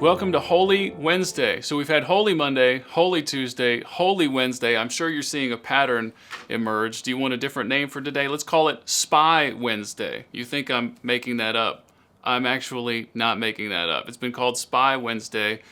Welcome to Holy Wednesday. So we've had Holy Monday, Holy Tuesday, Holy Wednesday. I'm sure you're seeing a pattern emerge. Do you want a different name for today? Let's call it Spy Wednesday. You think I'm making that up. I'm actually not making that up. It's been called Spy Wednesday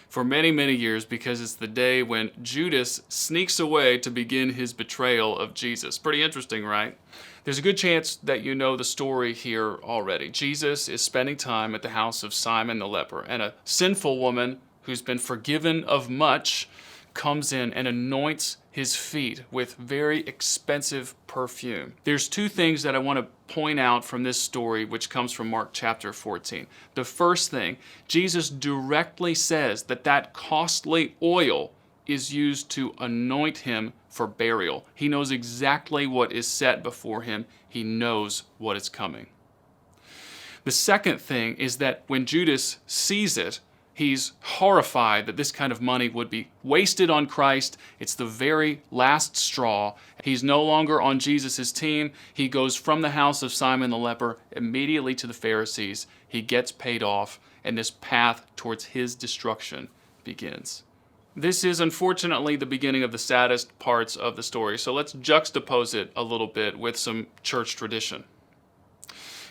for many, many years because it's the day when Judas sneaks away to begin his betrayal of Jesus. Pretty interesting, right? There's a good chance that you know the story here already. Jesus is spending time at the house of Simon the leper, and a sinful woman who's been forgiven of much comes in and anoints his feet with very expensive perfume. There's two things that I want to point out from this story, which comes from Mark chapter 14. The first thing, Jesus directly says that costly oil is used to anoint him for burial. He knows exactly what is set before him. He knows what is coming. The second thing is that when Judas sees it, he's horrified that this kind of money would be wasted on Christ. It's the very last straw. He's no longer on Jesus' team. He goes from the house of Simon the leper immediately to the Pharisees. He gets paid off, and this path towards his destruction begins. This is unfortunately the beginning of the saddest parts of the story, so let's juxtapose it a little bit with some church tradition.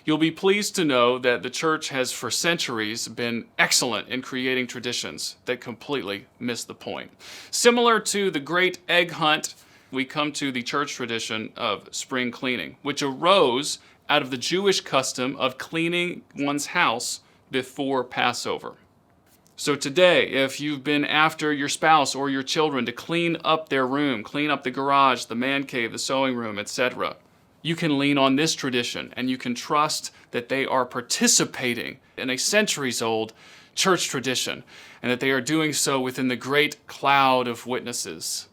You'll be pleased to know that the church has for centuries been excellent in creating traditions that completely miss the point. Similar to the great egg hunt, we come to the church tradition of spring cleaning, which arose out of the Jewish custom of cleaning one's house before Passover. So today, if you've been after your spouse or your children to clean up their room, clean up the garage, the man cave, the sewing room, etc., you can lean on this tradition and you can trust that they are participating in a centuries-old church tradition and that they are doing so within the great cloud of witnesses.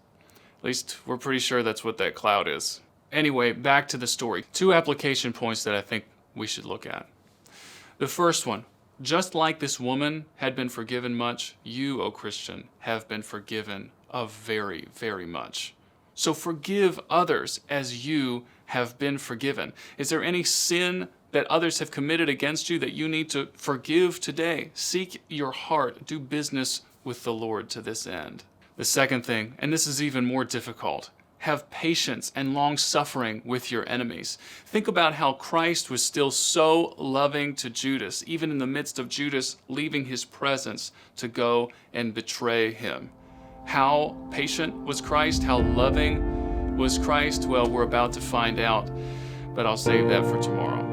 At least we're pretty sure that's what that cloud is. Anyway, back to the story. Two application points that I think we should look at. The first one, just like this woman had been forgiven much, you, O Christian, have been forgiven of very, very much. So forgive others as you have been forgiven. Is there any sin that others have committed against you that you need to forgive today? Seek your heart. Do business with the Lord to this end. The second thing, and this is even more difficult, have patience and long-suffering with your enemies. Think about how Christ was still so loving to Judas, even in the midst of Judas leaving his presence to go and betray him. How patient was Christ? How loving was Christ? Well, we're about to find out, but I'll save that for tomorrow.